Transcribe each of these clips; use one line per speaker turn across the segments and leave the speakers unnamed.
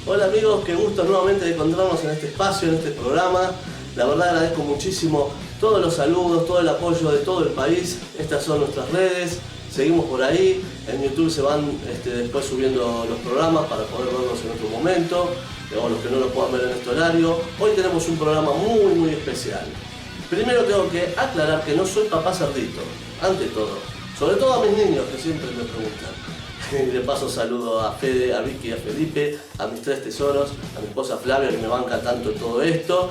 Hola amigos, qué gusto nuevamente de encontrarnos en este espacio, en este programa. La verdad agradezco muchísimo todos los saludos, todo el apoyo de todo el país. Estas son nuestras redes, seguimos por ahí. En YouTube se van después subiendo los programas para poder verlos en otro momento, o los que no lo puedan ver en este horario. Hoy tenemos un programa muy especial. Primero tengo que aclarar que no soy papá cerdito, ante todo. Sobre todo a mis niños que siempre me preguntan. Y de paso saludo a Fede, a Vicky, a Felipe, a mis tres tesoros, a mi esposa Flavia que me banca tanto en todo esto.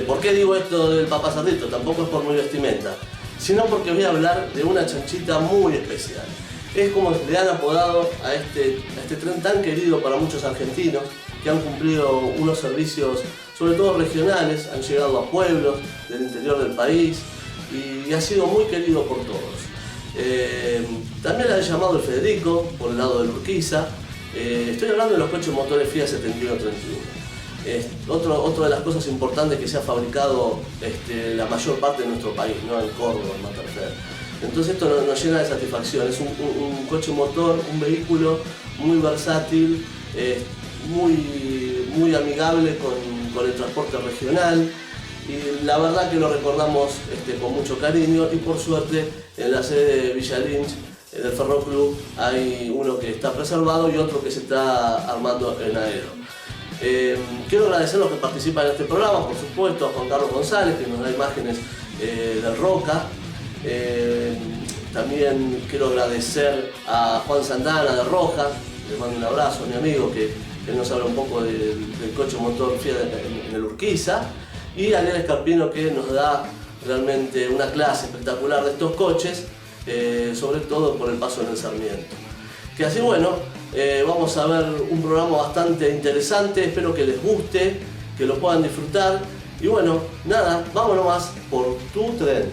¿Por qué digo esto del papá cerdito? Tampoco es por mi vestimenta, sino porque voy a hablar de una chanchita muy especial. Es como le han apodado a este tren tan querido para muchos argentinos que han cumplido unos servicios, sobre todo regionales, han llegado a pueblos del interior del país y ha sido muy querido por todos. También la he llamado el Federico, por el lado de Urquiza. Estoy hablando de los coches motores Fiat 7131. Otra de las cosas importantes que se ha fabricado la mayor parte de nuestro país, ¿no? En Córdoba, en Materfer. Entonces esto nos llena de satisfacción. Es un coche motor, un vehículo muy versátil, muy amigable con el transporte regional. Y la verdad que lo recordamos con mucho cariño y por suerte en la sede de Villa Lynch del Ferroclub hay uno que está preservado y otro que se está armando en Aero. Quiero agradecer a los que participan en este programa, por supuesto a Juan Carlos González que nos da imágenes del Roca. También quiero agradecer a Juan Santana de Rojas, le mando un abrazo a mi amigo que nos habla un poco del coche motor Fiat en el Urquiza. Y a Ariel Escarpino que nos da realmente una clase espectacular de estos coches, sobre todo por el paso en el Sarmiento. Que así bueno, vamos a ver un programa bastante interesante, espero que les guste, que lo puedan disfrutar. Y bueno, nada, vámonos nomás por Tu Tren.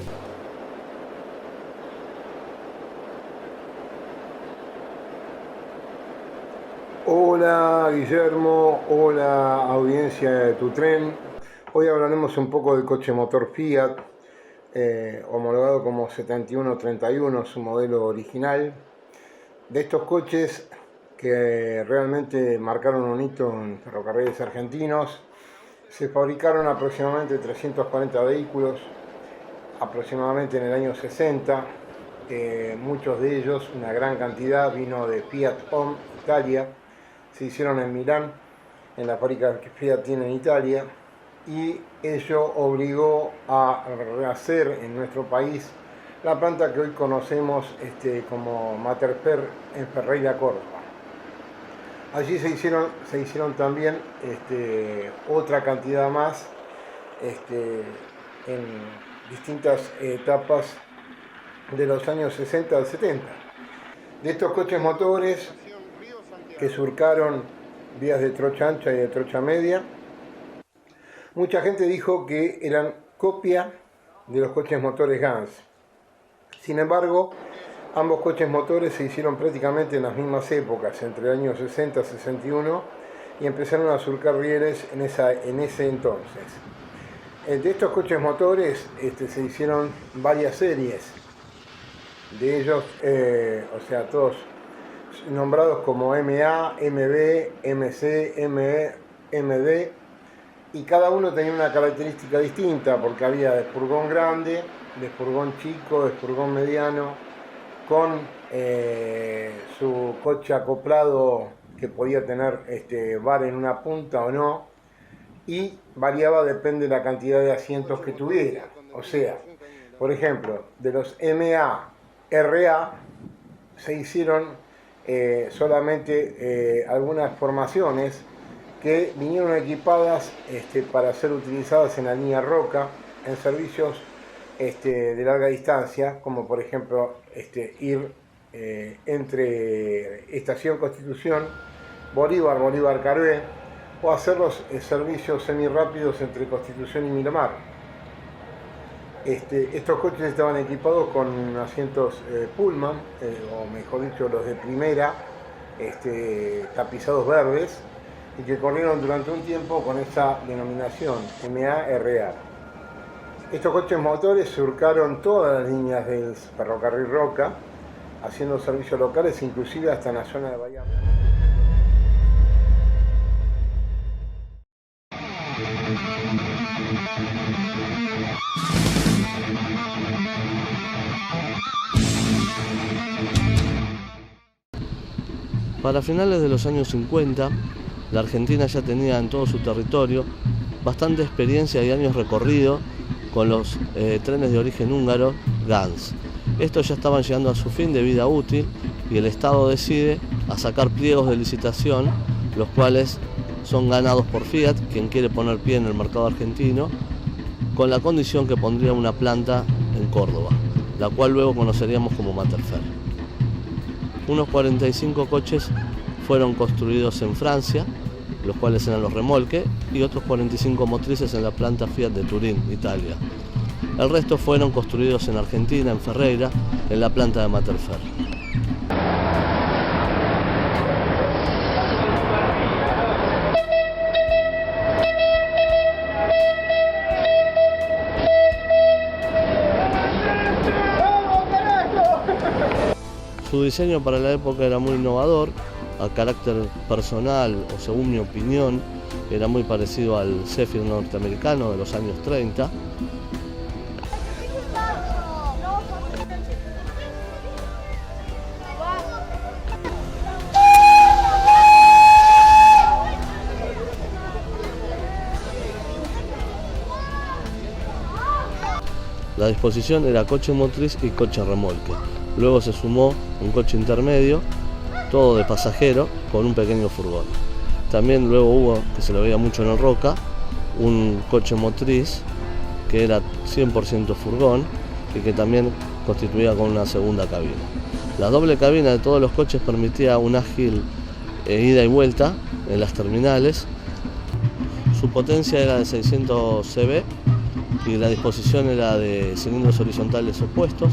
Hola Guillermo, hola audiencia de Tu Tren. Hoy hablaremos un poco del coche motor Fiat, homologado como 7131, su modelo original. De estos coches que realmente marcaron un hito en ferrocarriles argentinos, se fabricaron aproximadamente 340 vehículos, aproximadamente en el año 60. Muchos de ellos, una gran cantidad, vino de Fiat Home, Italia. Se hicieron en Milán, en la fábrica que Fiat tiene en Italia. Y ello obligó a rehacer en nuestro país la planta que hoy conocemos como Materfer en Ferreira, Córdoba. Allí se hicieron también otra cantidad más en distintas etapas de los años 60 al 70. De estos coches motores que surcaron vías de trocha ancha y de trocha media, mucha gente dijo que eran copia de los coches motores Gans. Sin embargo, ambos coches motores se hicieron prácticamente en las mismas épocas, entre el año 60 y 61, y empezaron a surcar rieles en ese entonces. De estos coches motores se hicieron varias series, de ellos, todos nombrados como MA, MB, MC, ME, MD, y cada uno tenía una característica distinta, porque había de furgón grande, de furgón chico, de furgón mediano, con su coche acoplado que podía tener bar en una punta o no, y variaba, depende de la cantidad de asientos que tuviera. O sea, por ejemplo, de los MA, RA se hicieron solamente algunas formaciones que vinieron equipadas para ser utilizadas en la línea Roca en servicios de larga distancia, como por ejemplo ir entre Estación Constitución, Bolívar Carvé, o hacer los servicios semirápidos entre Constitución y Miramar. Estos coches estaban equipados con asientos Pullman, o mejor dicho, los de primera, tapizados verdes, y que corrieron durante un tiempo con esa denominación, MARA. Estos coches motores surcaron todas las líneas del ferrocarril Roca, haciendo servicios locales, inclusive hasta en la zona de Bahía.
Para finales de los años 50, la Argentina ya tenía en todo su territorio bastante experiencia y años recorrido con los trenes de origen húngaro GANS. Estos ya estaban llegando a su fin de vida útil y el Estado decide a sacar pliegos de licitación, los cuales son ganados por Fiat, quien quiere poner pie en el mercado argentino, con la condición que pondría una planta en Córdoba, la cual luego conoceríamos como Materfer. Unos 45 coches fueron construidos en Francia, los cuales eran los remolques, y otros 45 motrices en la planta Fiat de Turín, Italia. El resto fueron construidos en Argentina, en Ferreira, en la planta de Materfer. Su diseño para la época era muy innovador, a carácter personal o según mi opinión, era muy parecido al Zephyr norteamericano de los años 30. La disposición era coche motriz y coche remolque. Luego se sumó un coche intermedio, todo de pasajero, con un pequeño furgón. También luego hubo, que se lo veía mucho en el Roca, un coche motriz que era 100% furgón y que también constituía con una segunda cabina. La doble cabina de todos los coches permitía un ágil ida y vuelta en las terminales. Su potencia era de 600 cb y la disposición era de cilindros horizontales opuestos.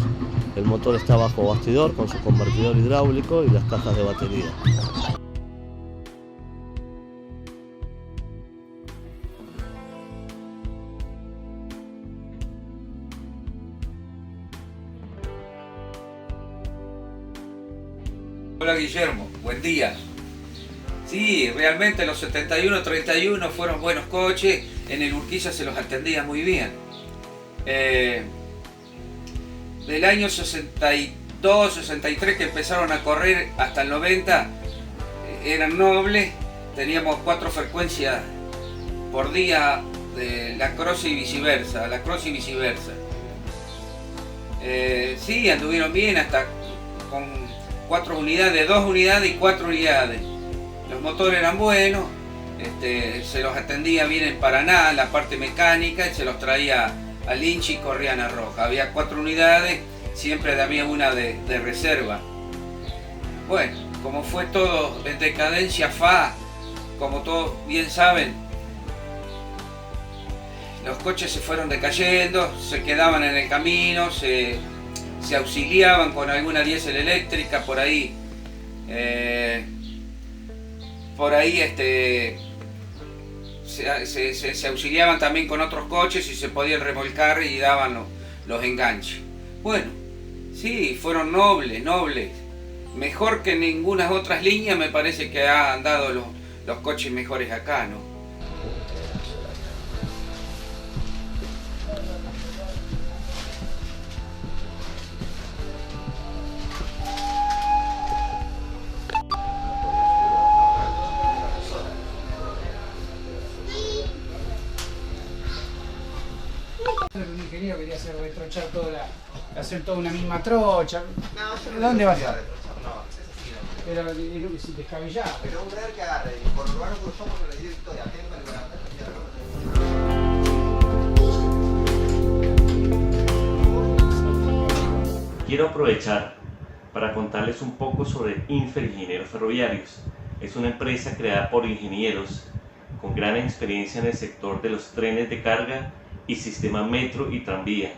El motor está bajo bastidor con su convertidor hidráulico y las cajas de batería.
Hola Guillermo, buen día. Sí, realmente los 71-31 fueron buenos coches, en el Urquiza se los atendía muy bien. Del año 62-63 que empezaron a correr hasta el 90, eran nobles, teníamos 4 frecuencias por día de la Cross y viceversa, sí, anduvieron bien hasta con 4 unidades, 2 unidades y 4 unidades. Los motores eran buenos, se los atendía bien en Paraná, la parte mecánica, y se los traía a Lynch y corrían a Roca. Había 4 unidades, siempre había una de reserva. Bueno, como fue todo en decadencia FA, como todos bien saben, los coches se fueron decayendo, se quedaban en el camino, se auxiliaban con alguna diésel eléctrica por ahí. Se auxiliaban también con otros coches y se podían remolcar y daban los enganches. Bueno, sí, fueron nobles. Mejor que ninguna otras líneas me parece que han dado los coches mejores acá, ¿no?
El ingeniero quería hacer retrochar hacer toda una misma trocha. ¿Dónde vas a? Era si descabellaba.
Pero un ver que agarre, y por urbano que somos en la directoria, atento al
Quiero aprovechar para contarles un poco sobre Infer Ingenieros Ferroviarios. Es una empresa creada por ingenieros con gran experiencia en el sector de los trenes de carga y sistema metro y tranvía.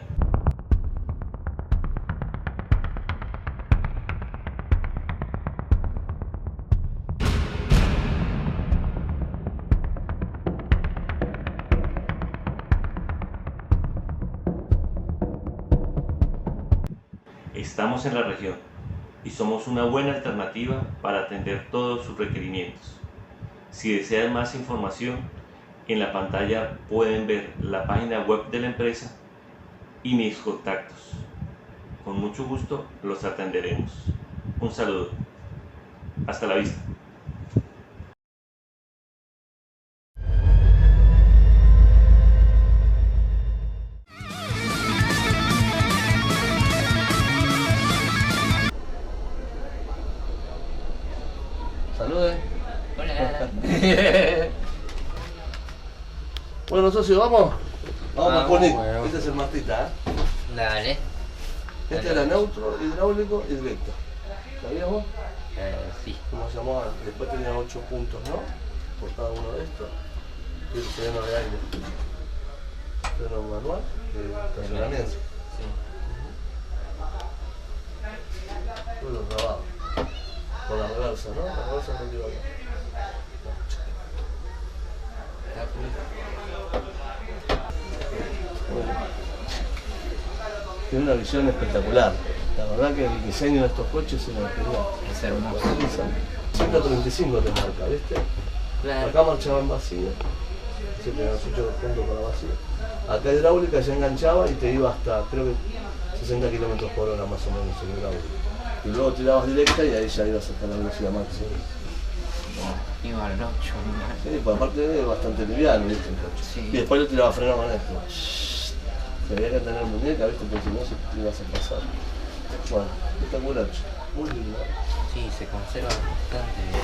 Estamos en la región y somos una buena alternativa para atender todos sus requerimientos. Si desean más información, en la pantalla pueden ver la página web de la empresa y mis contactos. Con mucho gusto los atenderemos. Un saludo. Hasta la vista.
Saludos.
Hola.
Bueno, socio, vamos. Vamos a poner.
Bueno.
Este es el Martita, ¿eh?
Dale.
Este era neutro, hidráulico y directo. ¿Sabías vos?
Sí.
Como se llamaba, después tenía 8 puntos, ¿no? Por cada uno de estos. Y el freno de aire. Freno manual y estacionamiento.
Sí.
Todo lo grabado. Con la reversa, ¿no? La reversa no lleva acá. Bueno. Tiene una visión espectacular. La verdad que el diseño de estos coches es una genial.
Es hermoso.
135 te marca, ¿viste?
Claro.
Acá marchaba en vacío. Se tenía los 8 puntos para vacío. Acá hidráulica ya enganchaba y te iba hasta, creo que 60 km por hora más o menos en hidráulica. Y luego tirabas directa y ahí ya ibas hasta la velocidad máxima.
Iba al 8,
Sí, pues aparte es bastante liviano, ¿viste? El coche.
Sí.
Y después lo tiraba freno con esto. Tenía que tener muñeca, ¿viste? Porque si no se te ibas a pasar. Bueno, espectacular, muy lindo.
Sí, se conserva bastante bien.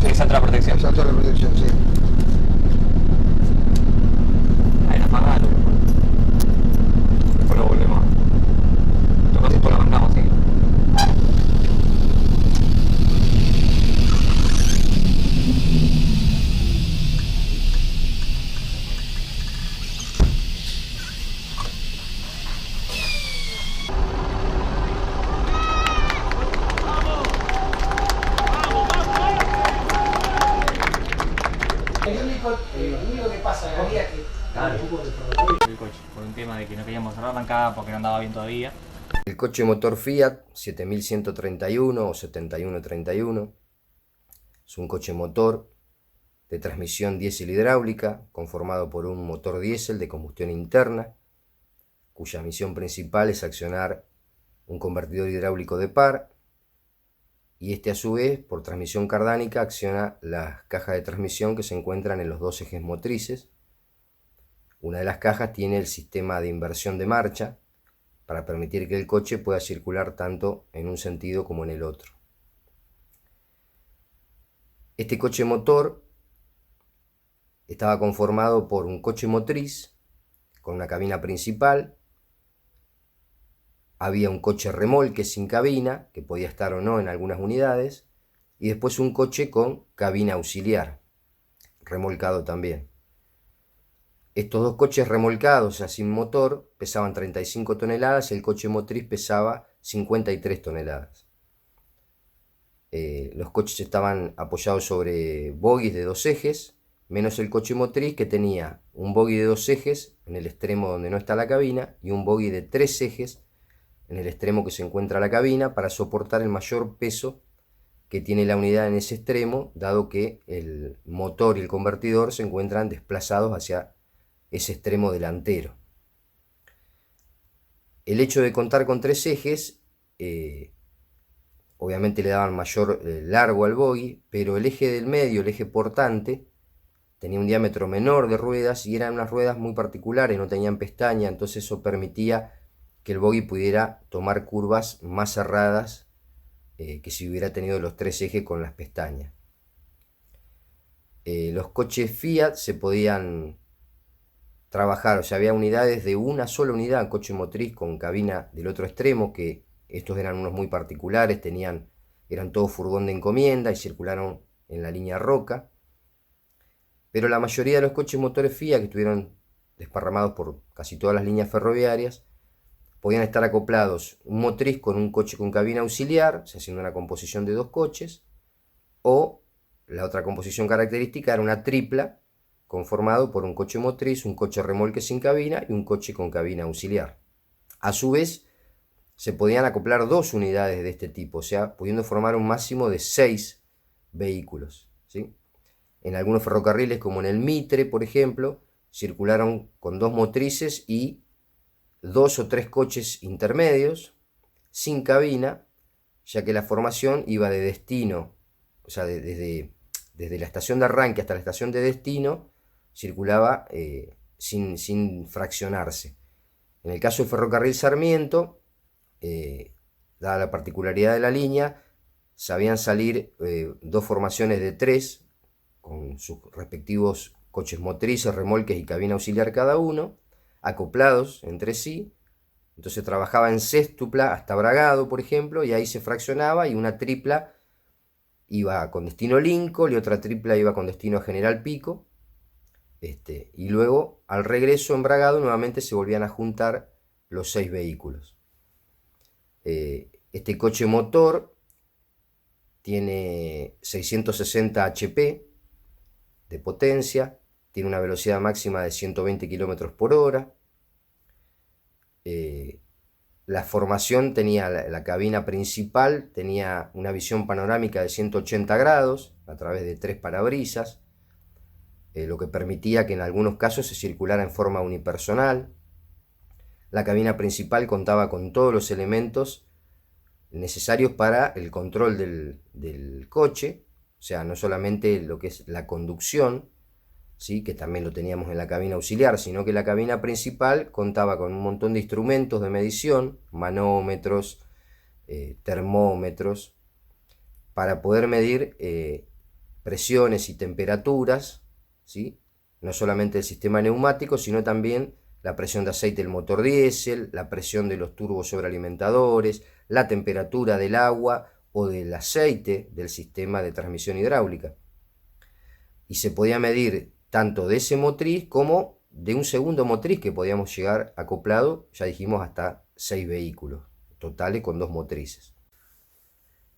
Sí, salta la protección.
Salta la protección, sí.
Ahí la apagalo. Después lo volvemos. Después lo mandamos, sí.
El único que pasa en la vida es que
El coche, por un tema de que no queríamos cerrar la arrancada porque no andaba bien todavía.
El coche motor Fiat 7131 o 7131 es un coche motor de transmisión diésel hidráulica conformado por un motor diésel de combustión interna, cuya misión principal es accionar un convertidor hidráulico de par, y este a su vez por transmisión cardánica acciona las cajas de transmisión que se encuentran en los dos ejes motrices. Una de las cajas tiene el sistema de inversión de marcha para permitir que el coche pueda circular tanto en un sentido como en el otro. Este coche motor estaba conformado por un coche motriz con una cabina principal, había un coche remolque sin cabina, que podía estar o no en algunas unidades, y después un coche con cabina auxiliar, remolcado también. Estos dos coches remolcados, o sea, sin motor, pesaban 35 toneladas, el coche motriz pesaba 53 toneladas. Los coches estaban apoyados sobre bogies de dos ejes, menos el coche motriz, que tenía un bogie de dos ejes en el extremo donde no está la cabina y un bogie de tres ejes en el extremo que se encuentra la cabina, para soportar el mayor peso que tiene la unidad en ese extremo, dado que el motor y el convertidor se encuentran desplazados hacia ese extremo delantero. El hecho de contar con tres ejes obviamente le daban mayor largo al bogie, pero el eje del medio, el eje portante, tenía un diámetro menor de ruedas y eran unas ruedas muy particulares, no tenían pestaña, entonces eso permitía que el bogie pudiera tomar curvas más cerradas que si hubiera tenido los tres ejes con las pestañas. Los coches Fiat se podían trabajar, o sea, había unidades de una sola unidad, coche motriz con cabina del otro extremo, que estos eran unos muy particulares, eran todos furgón de encomienda y circularon en la línea Roca. Pero la mayoría de los coches motores Fiat, que estuvieron desparramados por casi todas las líneas ferroviarias, podían estar acoplados un motriz con un coche con cabina auxiliar, o sea, haciendo una composición de dos coches, o la otra composición característica era una tripla, conformado por un coche motriz, un coche remolque sin cabina y un coche con cabina auxiliar. A su vez, se podían acoplar dos unidades de este tipo, o sea, pudiendo formar un máximo de 6 vehículos, ¿sí? En algunos ferrocarriles, como en el Mitre, por ejemplo, circularon con dos motrices y 2 o 3 coches intermedios, sin cabina, ya que la formación iba de destino, o sea, desde la estación de arranque hasta la estación de destino, circulaba sin fraccionarse. En el caso del ferrocarril Sarmiento, dada la particularidad de la línea, sabían salir dos formaciones de 3, con sus respectivos coches motrices, remolques y cabina auxiliar cada uno, acoplados entre sí. Entonces trabajaba en sextupla hasta Bragado, por ejemplo, y ahí se fraccionaba, y una tripla iba con destino Lincoln y otra tripla iba con destino a General Pico. Y luego, al regreso en Bragado, nuevamente se volvían a juntar los 6 vehículos. Este coche motor tiene 660 HP de potencia, tiene una velocidad máxima de 120 km por hora. La formación tenía la cabina principal, tenía una visión panorámica de 180 grados a través de 3 parabrisas, lo que permitía que en algunos casos se circulara en forma unipersonal. La cabina principal contaba con todos los elementos necesarios para el control del coche, o sea, no solamente lo que es la conducción, ¿sí?, que también lo teníamos en la cabina auxiliar, sino que la cabina principal contaba con un montón de instrumentos de medición, manómetros, termómetros, para poder medir presiones y temperaturas, ¿sí? No solamente el sistema neumático, sino también la presión de aceite del motor diésel, la presión de los turbos sobrealimentadores, la temperatura del agua o del aceite del sistema de transmisión hidráulica. Y se podía medir tanto de ese motriz como de un segundo motriz que podíamos llegar acoplado, ya dijimos, hasta 6 vehículos totales con 2 motrices.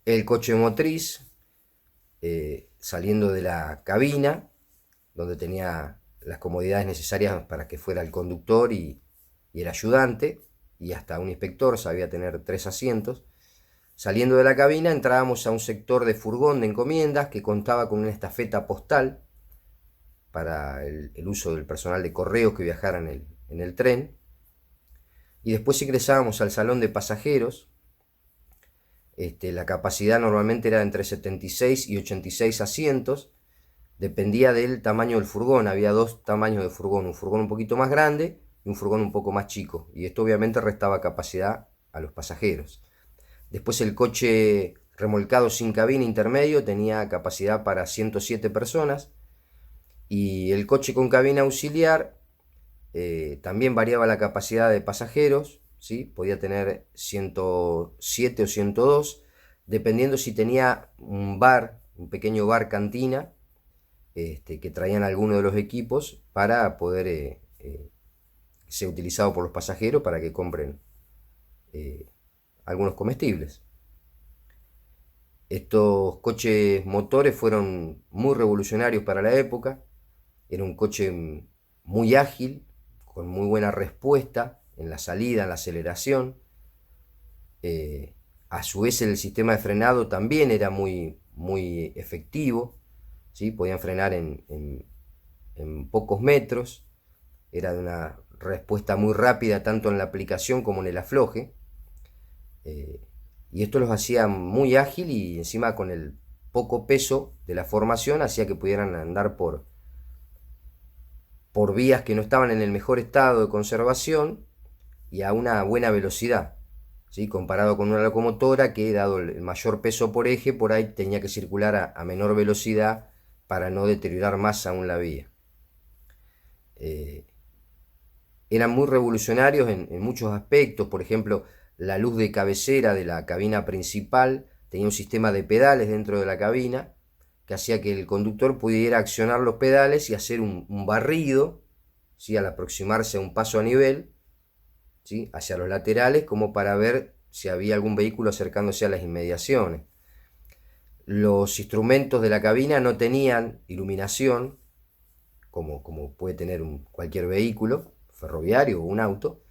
El coche motriz, saliendo de la cabina, donde tenía las comodidades necesarias para que fuera el conductor y el ayudante, y hasta un inspector, sabía tener 3 asientos. Saliendo de la cabina entrábamos a un sector de furgón de encomiendas que contaba con una estafeta postal para el uso del personal de correos que viajara en el tren. Y después ingresábamos al salón de pasajeros. La capacidad normalmente era entre 76 y 86 asientos. Dependía del tamaño del furgón. Había 2 tamaños de furgón, un furgón un poquito más grande y un furgón un poco más chico. Y esto obviamente restaba capacidad a los pasajeros. Después el coche remolcado sin cabina intermedio tenía capacidad para 107 personas. Y el coche con cabina auxiliar también variaba la capacidad de pasajeros, ¿sí? Podía tener 107 o 102, dependiendo si tenía un bar, un pequeño bar cantina, que traían algunos de los equipos para poder ser utilizado por los pasajeros para que compren algunos comestibles. Estos coches motores fueron muy revolucionarios para la época. Era un coche muy ágil, con muy buena respuesta en la salida, en la aceleración. A su vez el sistema de frenado también era muy efectivo, ¿sí? Podían frenar en pocos metros. Era de una respuesta muy rápida tanto en la aplicación como en el afloje. Y esto los hacía muy ágil y encima con el poco peso de la formación hacía que pudieran andar por vías que no estaban en el mejor estado de conservación y a una buena velocidad, ¿sí? Comparado con una locomotora que, dado el mayor peso por eje, por ahí tenía que circular a menor velocidad para no deteriorar más aún la vía. Eran muy revolucionarios en muchos aspectos. Por ejemplo, la luz de cabecera de la cabina principal tenía un sistema de pedales dentro de la cabina que hacía que el conductor pudiera accionar los pedales y hacer un barrido, ¿sí? Al aproximarse a un paso a nivel, ¿sí? Hacia los laterales, como para ver si había algún vehículo acercándose a las inmediaciones. Los instrumentos de la cabina no tenían iluminación, como puede tener cualquier vehículo ferroviario o un auto,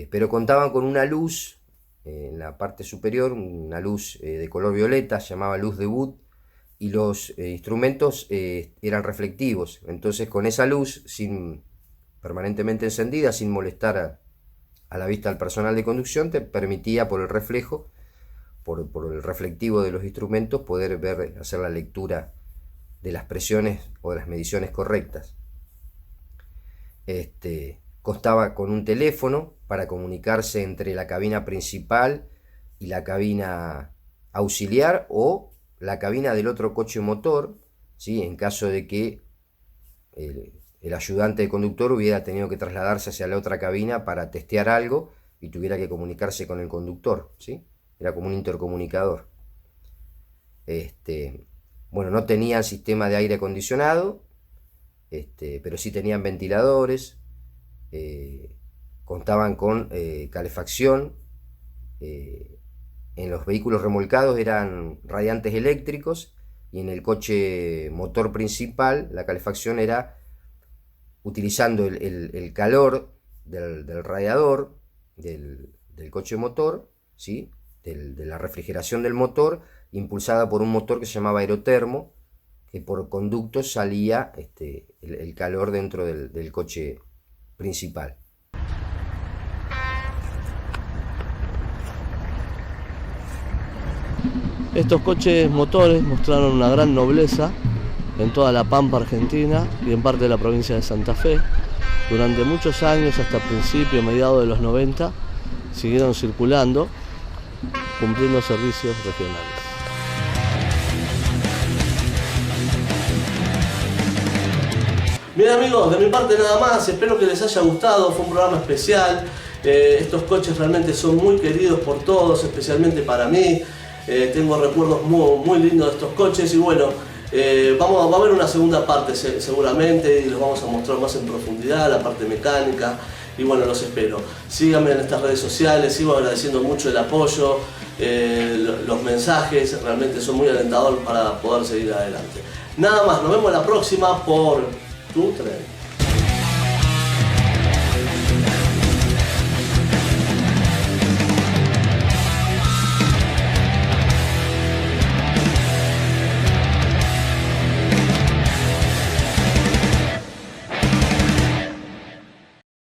pero contaban con una luz en la parte superior, una luz de color violeta, se llamaba luz de Wood, y los instrumentos eran reflectivos. Entonces con esa luz permanentemente encendida, sin molestar a la vista del personal de conducción, te permitía por el reflejo, por el reflectivo de los instrumentos, poder ver, hacer la lectura de las presiones o de las mediciones correctas. Constaba con un teléfono para comunicarse entre la cabina principal y la cabina auxiliar o la cabina del otro coche motor, ¿sí? En caso de que el ayudante de conductor hubiera tenido que trasladarse hacia la otra cabina para testear algo y tuviera que comunicarse con el conductor, ¿sí? Era como un intercomunicador. Bueno, no tenían sistema de aire acondicionado, pero sí tenían ventiladores. Contaban con calefacción. En los vehículos remolcados eran radiantes eléctricos, y en el coche motor principal la calefacción era utilizando el calor del radiador del coche motor, ¿sí? De la refrigeración del motor, impulsada por un motor que se llamaba aerotermo, que por conductos salía el calor dentro del coche principal.
Estos coches motores mostraron una gran nobleza en toda la Pampa Argentina y en parte de la provincia de Santa Fe. Durante muchos años, hasta principios, mediados de los 90, siguieron circulando, cumpliendo servicios regionales. Bien amigos, de mi parte nada más, espero que les haya gustado, fue un programa especial. Estos coches realmente son muy queridos por todos, especialmente para mí. Tengo recuerdos muy lindos de estos coches y bueno, va a haber una segunda parte seguramente y los vamos a mostrar más en profundidad, la parte mecánica. Y bueno, los espero. Síganme en estas redes sociales, sigo agradeciendo mucho el apoyo, los mensajes, realmente son muy alentadores para poder seguir adelante. Nada más, nos vemos la próxima por Tu Tren.